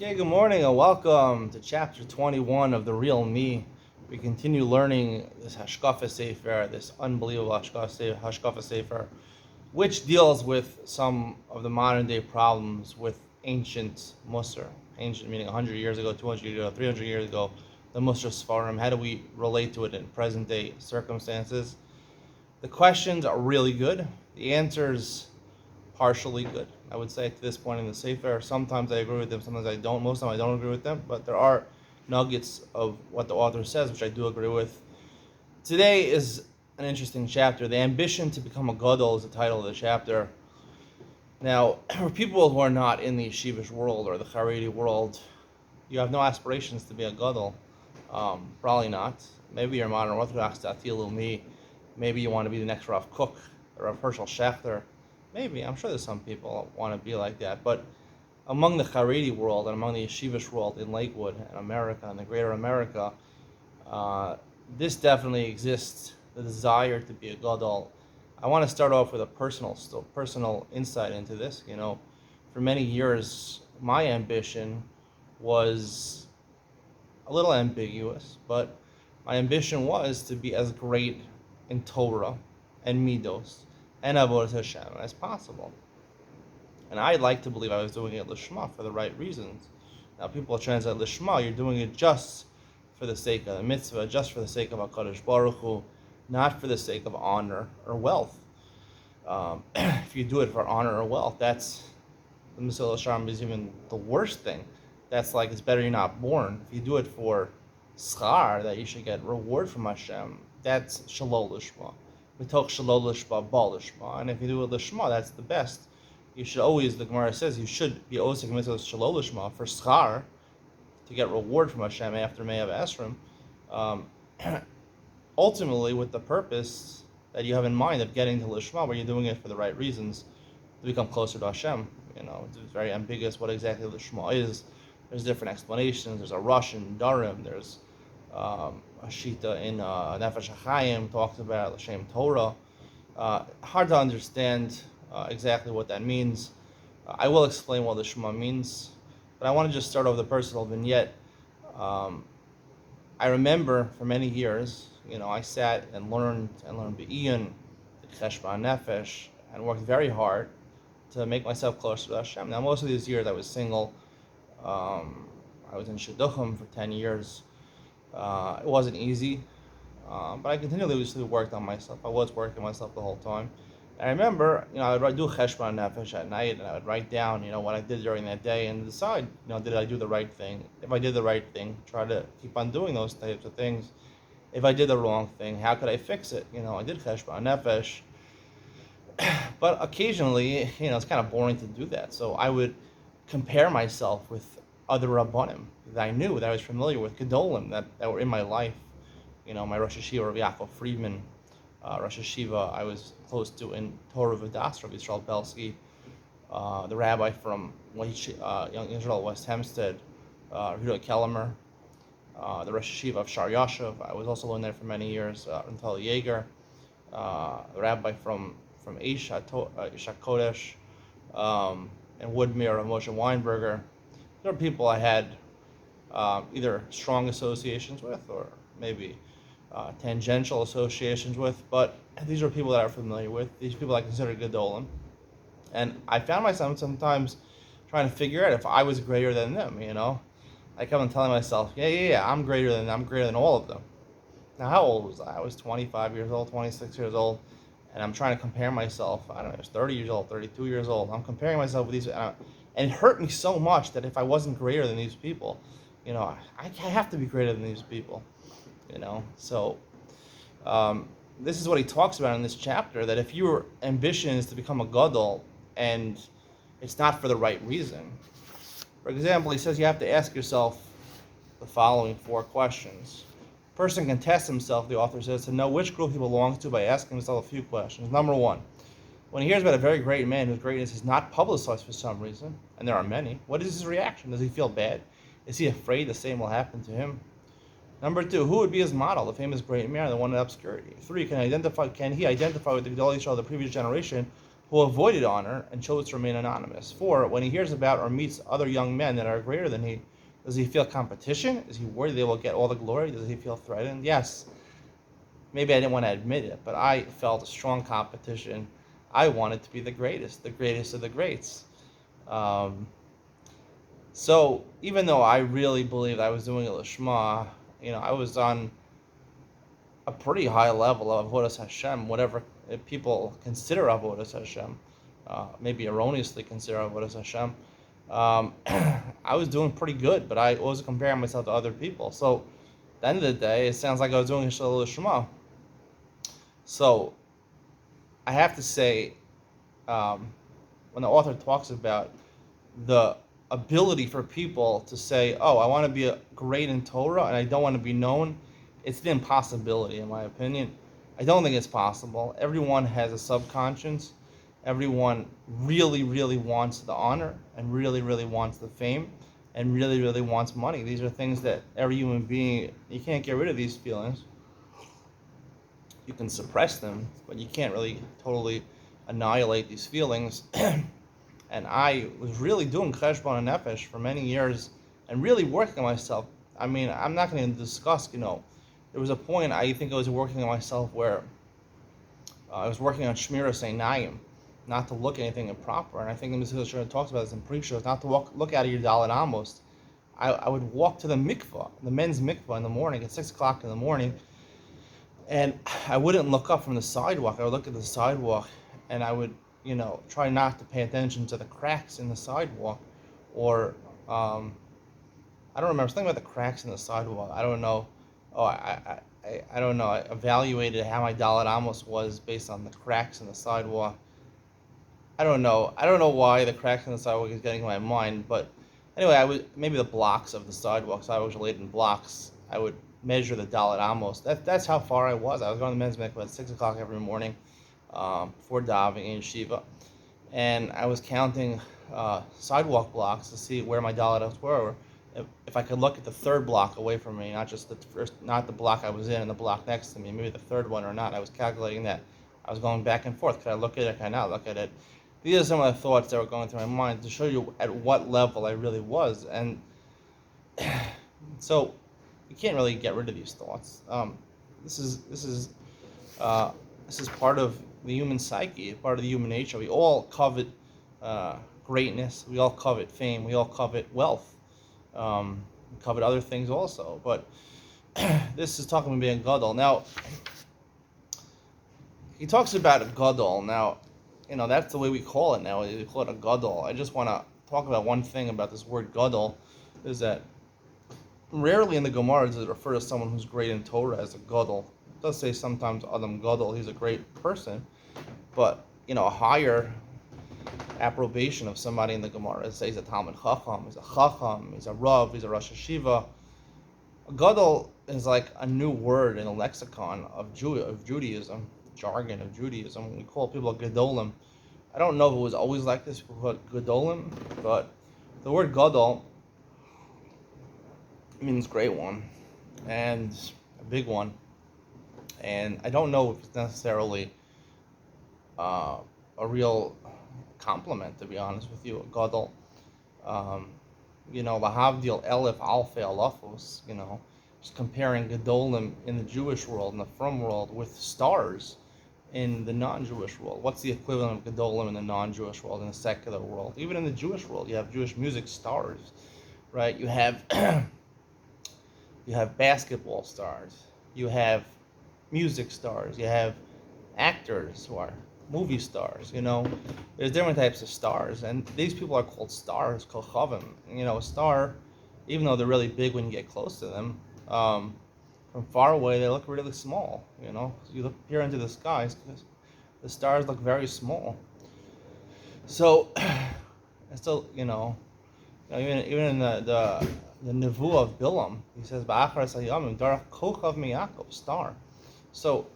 Okay, good morning and welcome to chapter 21 of The Real Me. We continue learning this Hashkafa Sefer, this unbelievable Hashkafa Sefer, which deals with some of the modern day problems with ancient Musar. Ancient meaning 100 years ago, 200 years ago, 300 years ago, the Musar Sfarim. How do we relate to it in present day circumstances? The questions are really good. The answers partially good, I would say, to this point in the Sefer. Sometimes I agree with them, sometimes I don't. Most of the time I don't agree with them, but there are nuggets of what the author says, which I do agree with. Today is an interesting chapter. The ambition to become a Gadol is the title of the chapter. Now, for people who are not in the yeshivish world or the Haredi world, you have no aspirations to be a Gadol. Probably not. Maybe you're modern Orthodox, me. Maybe you want to be the next Rav Kook or Rav Hershel Schachter. Maybe, I'm sure there's some people that want to be like that, but among the Haredi world and among the yeshivish world in Lakewood and America and the greater America, this definitely exists, the desire to be a Gadol. I want to start off with a personal insight into this. For many years, my ambition was a little ambiguous, but my ambition was to be as great in Torah and Midos and Avodas Hashem as possible. And I'd like to believe I was doing it Lishma for the right reasons. Now people translate Lishma, you're doing it just for the sake of the mitzvah, just for the sake of HaKadosh Baruch Hu, not for the sake of honor or wealth. If you do it for honor or wealth, that's, the Mesilas Yesharim is even the worst thing. That's like, it's better you're not born. If you do it for schar, that you should get reward from Hashem, that's Shalol Lishma. Mitoch Shalol Lishma, Bal Lishma. And if you do it Lishma, that's the best. You should always, the Gemara says, you should be osik mitzvah Shalol Lishma for schar, to get reward from Hashem after Me'av Esrim. Ultimately, with the purpose that you have in mind of getting to Lishma, where you're doing it for the right reasons, to become closer to Hashem. It's very ambiguous what exactly Lishma is. There's different explanations. There's a Russian Darim. There's a Shita in Nefesh HaChaim talks about L'Shem Torah. Hard to understand exactly what that means. I will explain what Lishma means, but I want to just start off with a personal vignette. I remember for many years, I sat and learned Be'iyun, Cheshbon Nefesh, and worked very hard to make myself closer to Hashem. Now, most of these years I was single. I was in Shidduchim for 10 years. It wasn't easy, but I continuously worked on myself. I was working on myself the whole time. And I remember, I would do Cheshbon Nefesh at night, and I would write down, what I did during that day and decide, did I do the right thing? If I did the right thing, try to keep on doing those types of things. If I did the wrong thing, how could I fix it? I did Cheshbon Nefesh. But occasionally, it's kind of boring to do that. So I would compare myself with other Rabbanim that I knew, that I was familiar with, Gadolim that were in my life. My Rosh Hashiva, Rav Yaakov Friedman, Rosh Hashiva I was close to in Torah V'das, Rav Yisrael Belsky, the rabbi from Young Israel, West Hempstead, Yehuda Kellemer, the Rosh Hashiva of Shar Yashav. I was also learning there for many years, until Yeager, the rabbi from Isha Kodesh, and Woodmere, Moshe Weinberger. There are people I had either strong associations with or maybe tangential associations with, but these are people that I'm familiar with. These people I consider Gadolim. And I found myself sometimes trying to figure out if I was greater than them, I kept on telling myself, yeah, I'm greater than all of them. Now, how old was I? I was 25 years old, 26 years old, and I'm trying to compare myself. I don't know, I was 30 years old, 32 years old. I'm comparing myself with these, and it hurt me so much that if I wasn't greater than these people, I have to be greater than these people, So this is what he talks about in this chapter, that if your ambition is to become a Gadol and it's not for the right reason. For example, he says you have to ask yourself the following 4 questions. A person can test himself, the author says, to know which group he belongs to by asking himself a few questions. Number 1, when he hears about a very great man whose greatness is not publicized for some reason, and there are many, what is his reaction? Does he feel bad? Is he afraid the same will happen to him? Number 2, who would be his model, the famous great man, the one in obscurity? 3, can he identify with the Gadol Yisrael of the previous generation who avoided honor and chose to remain anonymous. 4. When he hears about or meets other young men that are greater than he, does he feel competition? Is he worried they will get all the glory? Does he feel threatened? Yes. Maybe I didn't want to admit it, but I felt a strong competition. I wanted to be the greatest of the greats. So even though I really believed I was doing it Lishma, I was on a pretty high level of Avodas Hashem, whatever people consider Avodas Hashem, maybe erroneously consider Avodas Hashem. I was doing pretty good, but I wasn't comparing myself to other people. So at the end of the day, it sounds like I was doing Hillel Shema. So I have to say, when the author talks about the ability for people to say, oh, I want to be great in Torah and I don't want to be known, it's the impossibility, in my opinion. I don't think it's possible. Everyone has a subconscious. Everyone really, really wants the honor and really, really wants the fame and really, really wants money. These are things that every human being, you can't get rid of these feelings. You can suppress them, but you can't really totally annihilate these feelings. And I was really doing cheshbon nefesh for many years and really working on myself. I mean, I'm not going to discuss, there was a point I think I was working on myself where I was working on Shmiras Einayim, not to look at anything improper. And I think the Mesilas talks about this in pre-shows, not to look out of your Dalet Amos. I would walk to the mikvah, the men's mikvah in the morning at 6 o'clock in the morning, and I wouldn't look up from the sidewalk. I would look at the sidewalk, and I would, try not to pay attention to the cracks in the sidewalk, or I don't remember. I was thinking about the cracks in the sidewalk. I don't know. I don't know. I evaluated how my Dalet Amos was based on the cracks in the sidewalk. I don't know. I don't know why the cracks in the sidewalk is getting in my mind, but anyway, maybe the blocks of the sidewalk. So I was laid in blocks. I would measure the Dalet Amos. That's how far I was. I was going to the men's mikvah at 6 o'clock every morning before davening in yeshiva, and I was counting sidewalk blocks to see where my Dalet Amos were. If I could look at the third block away from me, not just the first, not the block I was in and the block next to me, maybe the third one or not. I was calculating that. I was going back and forth. Could I look at it? Could I not look at it? These are some of the thoughts that were going through my mind to show you at what level I really was. And so you can't really get rid of these thoughts. This is part of the human psyche, part of the human nature. We all covet greatness. We all covet fame. We all covet wealth. We covet other things also. But this is talking about being Gadol. Now, he talks about a Gadol. Now, that's the way we call it now. We call it a Gadol. I just want to talk about one thing about this word Gadol, is that rarely in the Gemara does it refer to someone who's great in Torah as a Gadol. It does say sometimes Adam Gadol, he's a great person, but a higher approbation of somebody in the Gemara. It says he's a Talmud Chacham, he's a Chacham, he's a Rav, he's a Rosh Hashiva. A Gadol is like a new word in a lexicon of Judaism, jargon of Judaism. We call people Gadolim. I don't know if it was always like this, people call it Gadolim, but the word Gadol means great one and a big one. And I don't know if it's necessarily a real compliment, to be honest with you, Gadol. Lahavdil Elif Alfe Alafos, just comparing Gadolim in the Jewish world, in the frum world, with stars in the non-Jewish world. What's the equivalent of Gadolim in the non-Jewish world, in the secular world? Even in the Jewish world, you have Jewish music stars, right? You have you have basketball stars, you have music stars, you have actors who are movie stars, There's different types of stars, and these people are called stars, kochavim. A star, even though they're really big when you get close to them, from far away they look really small, So you look here into the skies, the stars look very small. So, even in the Nevuah of Bilam, he says, "Ba'achar sayamim darach kochav miyakov," star. So,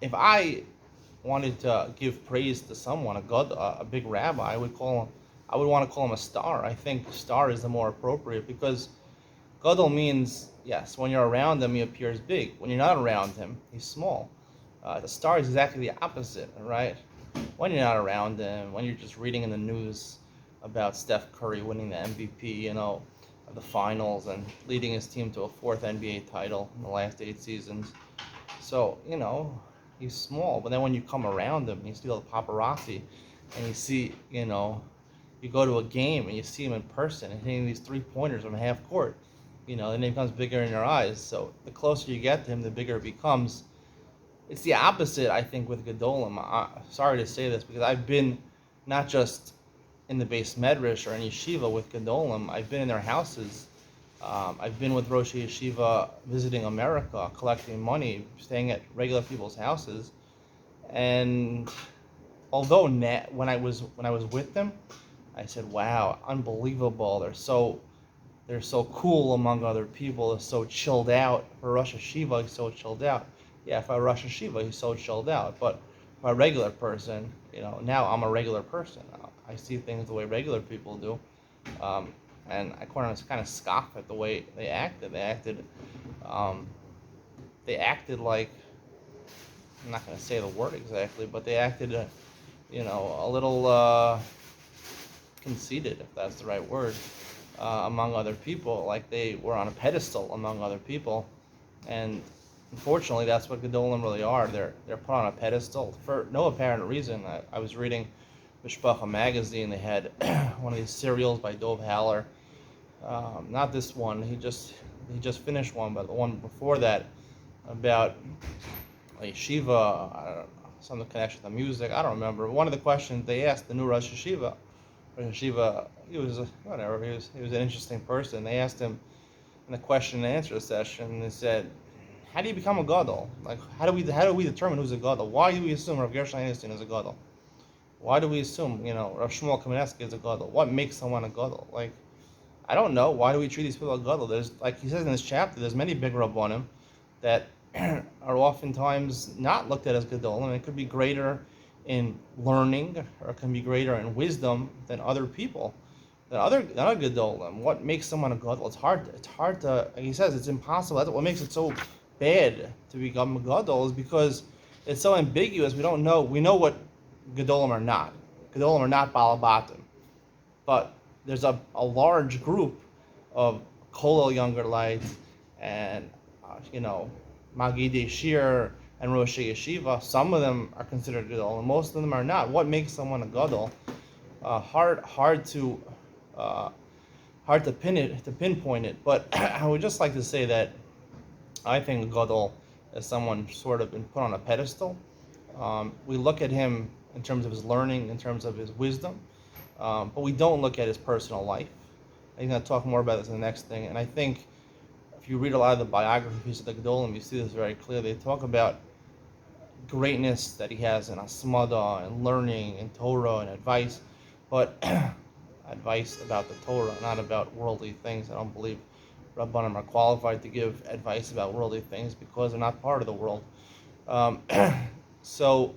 if I wanted to give praise to someone, a big rabbi, I would want to call him a star. I think star is the more appropriate, because Gadol means, yes, when you're around him, he appears big. When you're not around him, he's small. The star is exactly the opposite, right? when you're not around him, when you're just reading in the news about Steph Curry winning the MVP, of the finals and leading his team to a fourth NBA title in the last 8 seasons. So, he's small, but then when you come around him, you see all the paparazzi, and you see, you go to a game and you see him in person and hitting these 3 pointers from half court, the name becomes bigger in your eyes. So the closer you get to him, the bigger it becomes. It's the opposite, I think, with Gadolim. Sorry to say this, because I've been not just in the base medrash or in yeshiva with Gadolim. I've been in their houses. I've been with Rosh Yeshiva visiting America, collecting money, staying at regular people's houses. And although when I was with them, I said, "Wow, unbelievable! They're so cool among other people. They're so chilled out. For Rosh Yeshiva, he's so chilled out. Yeah, for Rosh Yeshiva, he's so chilled out. But for a regular person, now I'm a regular person. I see things the way regular people do." And I kind of scoff at the way they acted. They acted like, I'm not going to say the word exactly, but they acted, a little conceited, if that's the right word, among other people, like they were on a pedestal among other people. And unfortunately, that's what Gedolim really are. They're put on a pedestal for no apparent reason. I was reading Mishpacha magazine. They had one of these serials by Dov Haller. Not this one. He just finished one, but the one before that about a yeshiva, I don't know, some connection to music. I don't remember. One of the questions they asked the new Rosh Yeshiva, he was whatever. He was an interesting person. They asked him in the question and answer session. They said, "How do you become a Gadol? Like, how do we determine who's a Gadol? Why do we assume Rav Gershon Einstein is a Gadol? Why do we assume Rav Shmuel Kamenetsky is a Gadol? What makes someone a Gadol? Like, I don't know. Why do we treat these people as Gadol? There's, like he says in this chapter, there's many big Rabbanim that are oftentimes not looked at as Gadol, and it could be greater in learning or it can be greater in wisdom than other people, than other Gedolim. What makes someone a Gadol? It's hard to, like he says, it's impossible. That's what makes it so bad to become a Gadol, is because it's so ambiguous. We don't know. We know what Gedolim are not. Gedolim are not Balabatim. But there's a large group of Kolel younger lights and, Magidei Shir and Rosh Yeshiva. Some of them are considered Gadol, and most of them are not. What makes someone a Gadol? Hard to pinpoint it. But I would just like to say that I think a Gadol is someone sort of been put on a pedestal. We look at him in terms of his learning, in terms of his wisdom, but we don't look at his personal life. I'm going to talk more about this in the next thing, and I think if you read a lot of the biographies of the Gedolim, you see this very clearly. They talk about greatness that he has in Asmada and learning and Torah and advice, but advice about the Torah, not about worldly things. I don't believe Rabbanim are qualified to give advice about worldly things because they're not part of the world. So,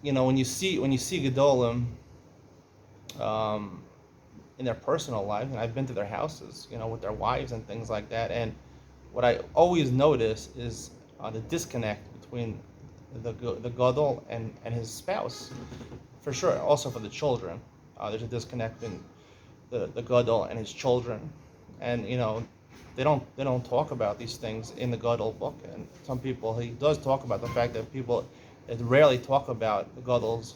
when you see Gedolim in their personal lives, and I've been to their houses, with their wives and things like that, and what I always notice is the disconnect between the Gadol and his spouse, for sure. Also for the children, there's a disconnect in the Gadol and his children, and they don't talk about these things in the Gadol book. And some people, he does talk about the fact that people rarely talk about the Gadol's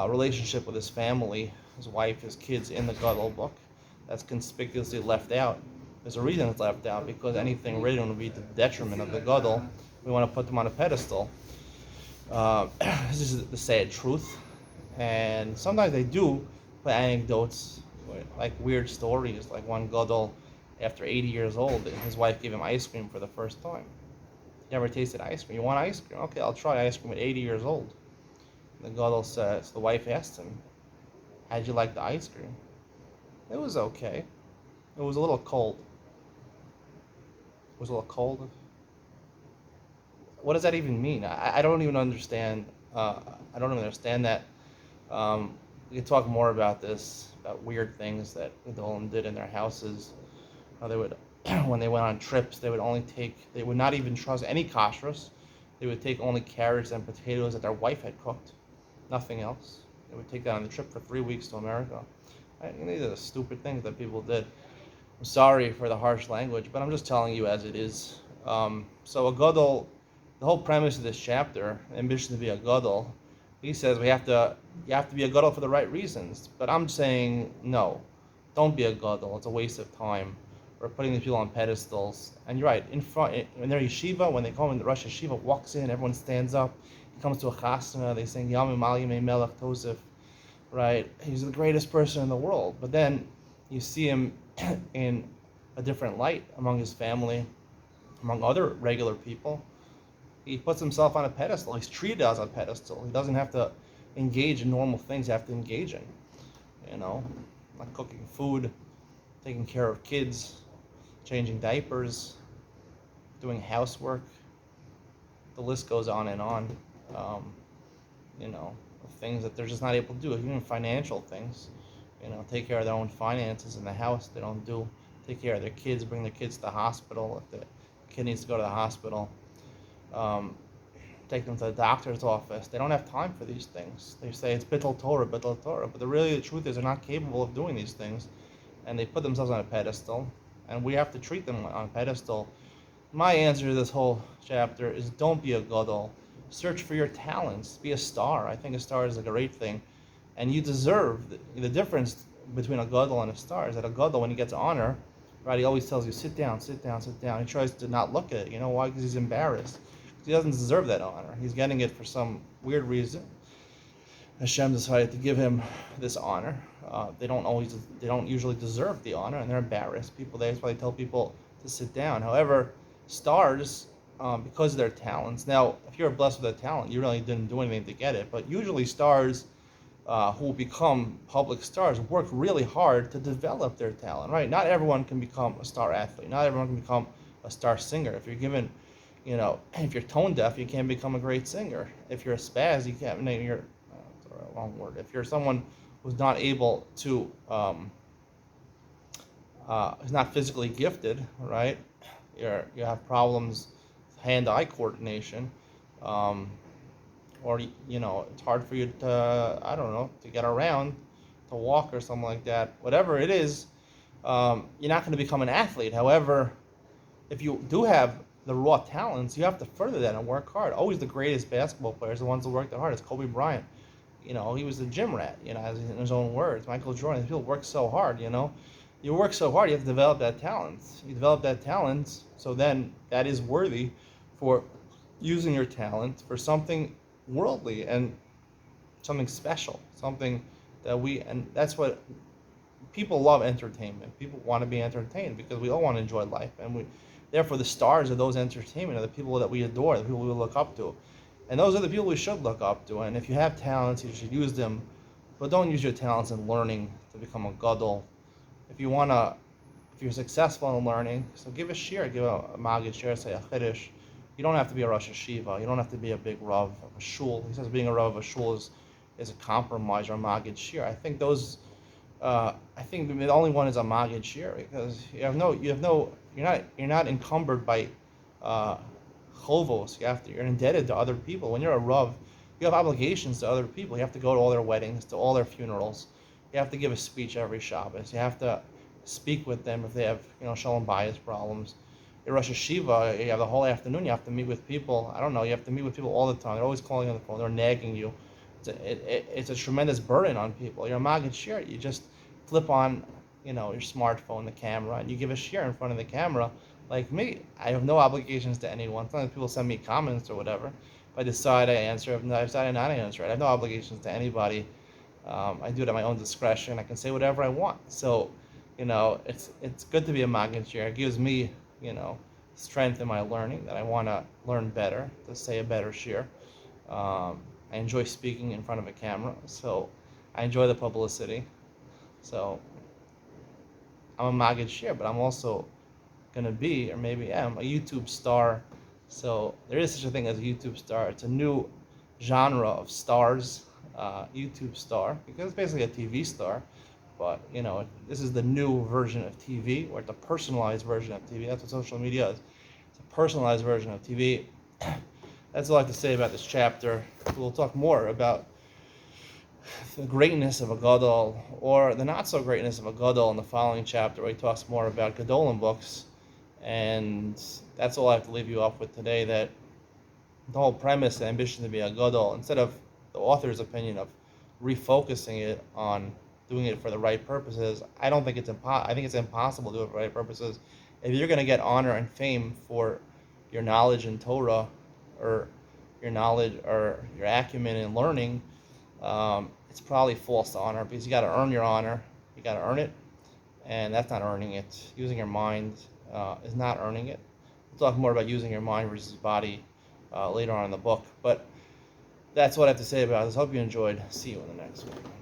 relationship with his family, his wife, his kids in the Gadol book. That's conspicuously left out. There's a reason it's left out, because anything written would be to the detriment of the Gadol. We want to put them on a pedestal. This is the sad truth. And sometimes they do put anecdotes, like weird stories, like one Gadol, after 80 years old, his wife gave him ice cream for the first time. He never tasted ice cream. You want ice cream? Okay, I'll try ice cream at 80 years old. The Gadol says, the wife asked him, "How'd you like the ice cream?" "It was okay. It was a little cold." "It was a little cold?" What does that even mean? I don't even understand. I don't even understand that. We can talk more about this, about weird things that the Gedolim did in their houses. They would, when they went on trips, they would not even trust any kashrus. They would take only carrots and potatoes that their wife had cooked, nothing else. They would take that on the trip for 3 weeks to America. These are the stupid things that people did. I'm sorry for the harsh language, but I'm just telling you as it is. So a Gadol, the whole premise of this chapter, ambition to be a Gadol, he says you have to be a Gadol for the right reasons. But I'm saying no, don't be a Gadol. It's a waste of time. We're putting these people on pedestals. And you're right, in front, when they're yeshiva, when they come in, the Rosh Yeshiva walks in, everyone stands up. He comes to a chasna, they sing Yamim Al Yamei Melech Tosef, right? He's the greatest person in the world. But then you see him in a different light among his family, among other regular people. He puts himself on a pedestal. He's treated as a pedestal. He doesn't have to engage in normal things you have to engage in. Like cooking food, taking care of kids, changing diapers, doing housework. The list goes on and on. Things that they're just not able to do, even financial things. Take care of their own finances in the house. They don't do. Take care of their kids, bring their kids to the hospital if the kid needs to go to the hospital. Take them to the doctor's office. They don't have time for these things. They say it's bittul Torah, but the truth is they're not capable of doing these things, and they put themselves on a pedestal, and we have to treat them on a pedestal. My answer to this whole chapter is don't be a gadol. Search for your talents. Be a star. I think a star is a great thing, and you deserve the difference between a gadol and a star is that a gadol, when he gets honor, right, he always tells you sit down, sit down, sit down. He tries to not look at it. You know why? Because he's embarrassed. He doesn't deserve that honor. He's getting it for some weird reason. Hashem decided to give him this honor. They don't usually deserve the honor, and they're embarrassed. That's why they tell people to sit down. However, stars, because of their talents. Now, if you're blessed with a talent, you really didn't do anything to get it. But usually, stars who become public stars work really hard to develop their talent. Right? Not everyone can become a star athlete. Not everyone can become a star singer. If you're given if you're tone deaf, you can't become a great singer. If you're a spaz, you can't. You're wrong word. If you're someone who's not able to, who's not physically gifted, right? You have problems, hand-eye coordination, or it's hard for you to to get around, to walk or something like that. Whatever it is, you're not going to become an athlete. However, if you do have the raw talents, you have to further that and work hard. Always the greatest basketball players, the ones who work the hardest. Kobe Bryant, he was a gym rat, as in his own words. Michael Jordan, people work so hard, You work so hard, you have to develop that talent. You develop that talent, so then that is worthy for using your talent for something worldly and something special, something and that's what people love. Entertainment. People want to be entertained because we all want to enjoy life, and therefore the stars of those entertainment are the people that we adore, the people we look up to, and those are the people we should look up to. And if you have talents, you should use them, but don't use your talents in learning to become a gadol. If you're successful in learning, so give a shir, give a magid shir, say a chiddush. You don't have to be a Rosh Yeshiva. You don't have to be a big Rav of a shul. He says being a Rav of a shul is a compromise or a magid shir. I think the only one is a magid shir because you're not encumbered by chovos. You're indebted to other people. When you're a Rav, you have obligations to other people. You have to go to all their weddings, to all their funerals. You have to give a speech every Shabbos. You have to speak with them if they have, shalom bayis problems. At Rosh Yeshiva, you have the whole afternoon. You have to meet with people. I don't know. You have to meet with people all the time. They're always calling on the phone. They're nagging you. It's a tremendous burden on people. You're a magid shir. You just flip on, your smartphone, the camera, and you give a shir in front of the camera. Like me, I have no obligations to anyone. Sometimes people send me comments or whatever. If I decide I answer, if I decide not to answer it, I have no obligations to anybody. I do it at my own discretion. I can say whatever I want. So, it's good to be a magid shir. It gives me, strength in my learning that I want to learn better, to say a better shir. I enjoy speaking in front of a camera, so I enjoy the publicity. So I'm a magid shir, but I'm also going to be, or maybe am, a YouTube star. So there is such a thing as a YouTube star. It's a new genre of stars, YouTube star, because it's basically a TV star. But, this is the new version of TV, or it's a personalized version of TV. That's what social media is. It's a personalized version of TV. that's all I have to say about this chapter. We'll talk more about the greatness of a Gadol, or the not so greatness of a Gadol, in the following chapter, where he talks more about Gadolim books. And that's all I have to leave you off with today, that the whole premise, the ambition to be a Gadol, instead of the author's opinion of refocusing it on doing it for the right purposes, I don't think I think it's impossible to do it for the right purposes. If you're going to get honor and fame for your knowledge in Torah, or your knowledge or your acumen in learning, it's probably false to honor, because you got to earn your honor. You got to earn it, and that's not earning it. Using your mind is not earning it. We'll talk more about using your mind versus body later on in the book. But that's what I have to say about this. Hope you enjoyed. See you in the next one.